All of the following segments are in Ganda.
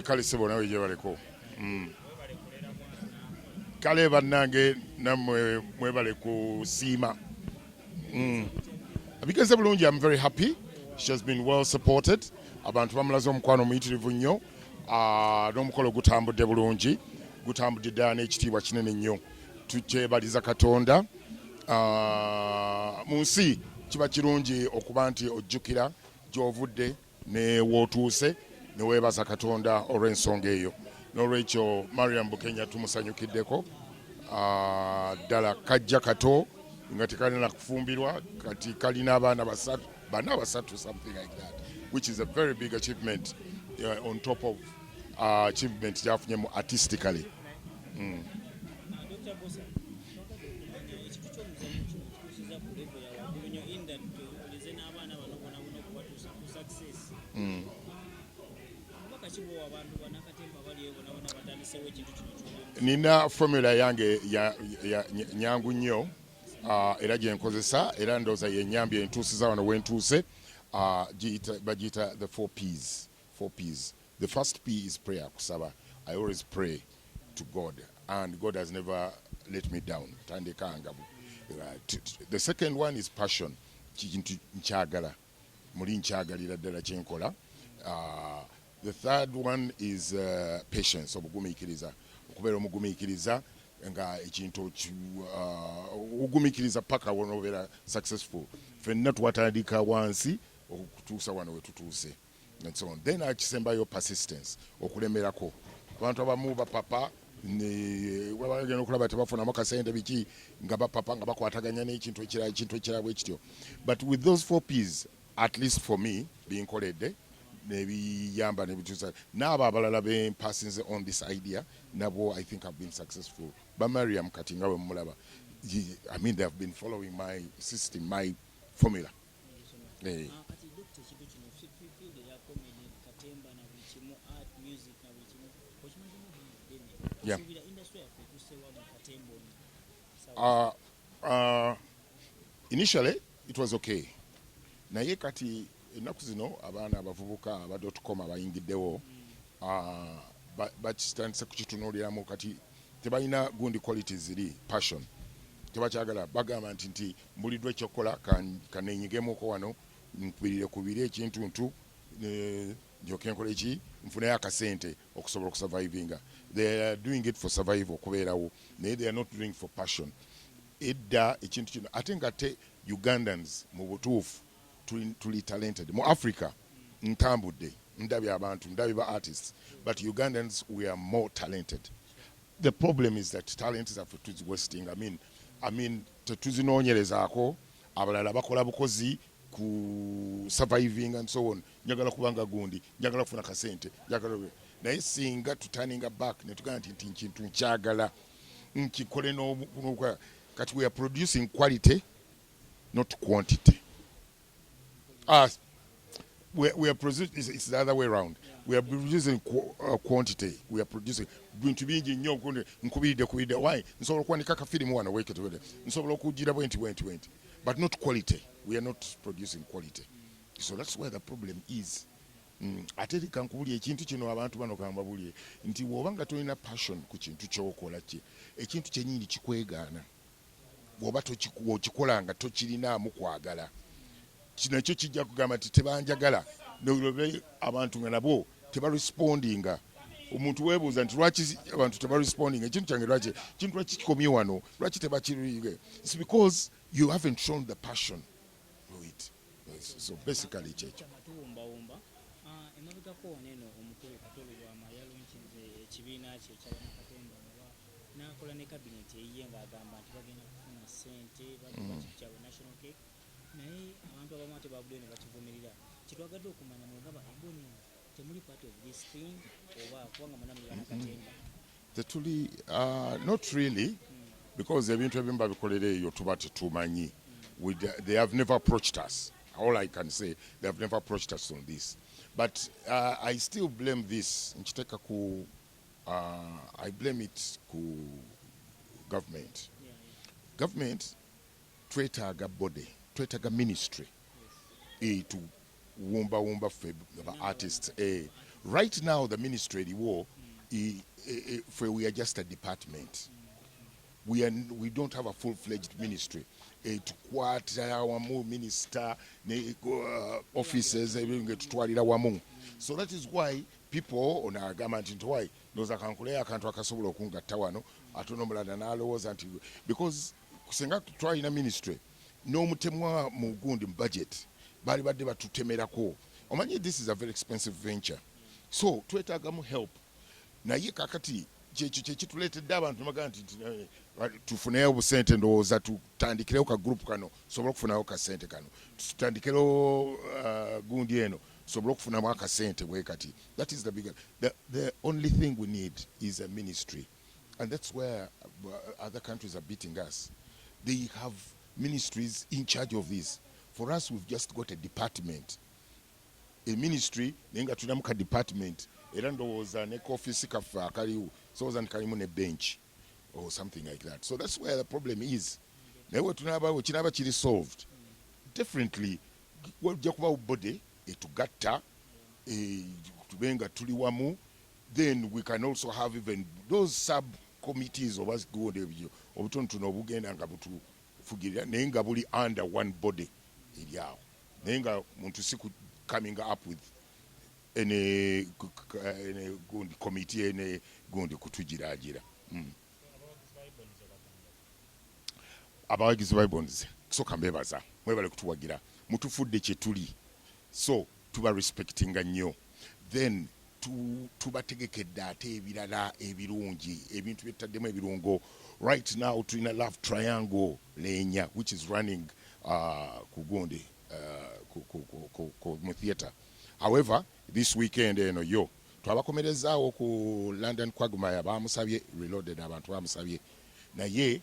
kale sebo nawe gye baleko kale bannange nammwe mwebale kusiima bigenze bulungi. I'm very happy. She has been well supported. Abantu bamulaze omukwano muyitirivu nnyo n'omukolo gutambudde bulungi, gutambudde ddala n'ekitiibwa kinene nnyo. Tukyebaliza Katonda. Mu nsi kiba kirungi okuba nti ojjukira gy'ovudde ne wootuuse ne weebaza Katonda olw'ensonga eyo. N'olwekyo Mariam Bukenya tumusanyukiddeko ddala kajja kato nga tekalina kufumbirwa kati kalina abaana basatu something like that, which is a very big achievement on top of achievement gyafunyemu artistically. Dr. Bossa, ekintu ky'omuzannyo kino kituusiza ku level ya waggulu nnyo in that oleze n'abaana bano bonaabona okubatuusa ku success. Abubaka kibowa abantu bannakatemba bali eyo bonaabona batandisewo ekintu kino ky'oyomba. Nina formula yange nyangu nnyo era gye nkozesa era ndowooza yennyambye entuusiza wano wentuuse. Bagiyita the 4 P's. 4 P's. The first P is prayer, kusaba. I always pray to God, and God has never let me down. The second one is passion. Nkyagala. Muli nkyagalira ddala kyenkola. The third one is patience, obugumiikiriza. Okubeera omugumiikiriza nga ekintu ogumikiriza paka wonobeera successful. Ffenna twatandika wansi okutuusa wano we tutuuse. And so on. Then akisembayo persistence, okulemerako. Abantu abamu bapapa wabagenda okulaba tebafunamu kasente biki nga bapapa nga bakwataganya n'ekintu ekirala bwe kityo. But with those 4 P's, at least for me, binkoledde nebiyamba nebituusa n'abo abalala bempasinze on this idea nabo I think I've been successful. Mariam kati nga bwe mulaba, I mean they have been following my system, my formula. Yeah. Initially it was okay. Naye kati ennaku zino abaana abavubuka aba .com abayingiddewo bakitandise kukitunuuliramu kati tebalina gundi qualities ziri passion. Tebakyagala bagamba nti mbuliddwa ekyokola kaneenyigemuko wano nkubirire ekintu ntu njoke nkole eki nfuneyo akasente okusobola okusurvivinga. They are doing it for survival okubeerawo naye they are not doing for passion. Edda ekintu kino ate nga te Ugandans mu butuufu tuli talented. Mu Africa ntambudde ndabye abantu ndabye ba artists, but Ugandans we are more talented. The problem is that talent is wasting. I mean tetuzinoonyerezaako abalala bakola bukozi ku surviving and so on. Njagala kubanga gundi, njagala kufuna kasente, njagala naye singa tutaninga back ne tugamba nti nkintu nkyagala nkikole n'obukunuka. Kati we are producing quality, not quantity. We are producing, it's the other way around. We are producing quantity. We are producing bintu bingi nnyo nkubidde why nsobola okuwanika kafirimu wano weketewede nsobola okugira bwenti but not quality. We are not producing quality. So that's where the problem is. Ate kankubulye ekintu kino abantu bano kambabulye nti wobanga tolina passion ku kintu kyokola ki ekintu kyenyini kikwegaana woba tokikolanga tokirinaamu kwagala kino ekyo kijja kugamba nti tebanjagala nolobe abantu nga nabo tebarespondinga. Omuntu weebuuza nti lwaki abantu tebarespondinga ekintu kyange lwaki kintu lwaki kikomye wano lwaki tebakiriige. It's because you haven't shown the passion to it. So basically kyekyo. Emabegako waneeno omukulu Katolo Lwama yalunkize ekibiina kye eky'abannakatemba n'akola ne kabineti eyiye ng'agamba nti bagenda kufuna ssente bakikyabwe national cake naye abantu abamu ate babudde ne bakivumirira. Kitwagadde okumanya mwegaba Ebonies temuli part of this thing oba kubanga mwena muli bannakatemba? Tetuli not really because ebintu ebimu babikolera eyo tuba tetumanyi. They have never approached us. All I can say, they have never approached us on this. But I still blame this. I blame it ku government. Government twetaaga body, twetaaga ministry to wumba ffe aba artists Right now the ministry eriwo we are just a department. We don't have a full-fledged ministry. Tukwata wamu minister ne offices ebinge tutwalira wamu. So that is why people on our government why those akankulea akantu akasobola okungatta wano atono mulala n'alowooza nti because kusenga tutwala ina ministry n'omutemwa mu gundi mu budget bali badde batutemerako. Omanyi this is a very expensive venture. So twetaagamu help. Naye kakati kyekituleetedde abantu magana nti tufuneyo obusente ndowooza tutandikirewo ka group kano sobola okufunayo ka sente kano tutandikiro gundi eno sobola okufunamu akasente bwe kati. That is the bigger the only thing we need is a ministry, and that's where other countries are beating us. They have ministries in charge of this. For us, we've just got a department, a ministry nenga tulinamu ka department era ndowooza ne office kaffe akaliwo soza nkalimu ne bench or something like that. So that's where the problem is. Naye kinaba kiri solved differently. Wajja kubawo body etugatta tubenga tuli wamu, then we can also have even those sub committees of us go ebyo obutonotono obugenda nga butufugirira naye nga buli under one body eri awo naye nga muntu si coming up with ene gundi committee ene gundi kutugiragira. Abawagizi ba Ebonies soka mbebaza mwebale kutuwagira mutufudde kye tuli, so tuba respecting nnyo, then tubategekedde ate ebirala ebirungi ebintu byetaddemu ebirungo. Right now tulina love triangle lenya which is running ku gundi mu theatre. However, this weekend yo twabakomerezaawo ku London Quagmire bamusabye reloaded abantu bamusabye naye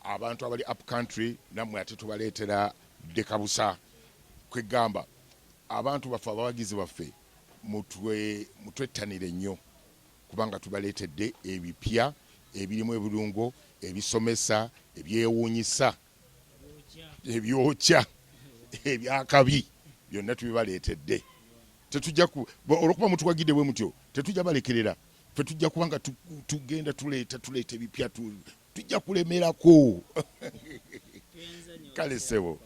abantu abali up country namwe ate tubaleetera dekabusa kwegamba abantu baffe abawagizi baffe mutwettanire nnyo kubanga tubaleetedde ebipya ebirimu ebirungo ebisomesa ebyewuunyisa ebyokya ebyakabi byonna tubibaleetedde. Tetujja olwokuba mutuwagidde bwe mutyo tetujja balekerera ffe tujja kubanga tugenda tuleeta ebipya tujja kulemerako kale sebo.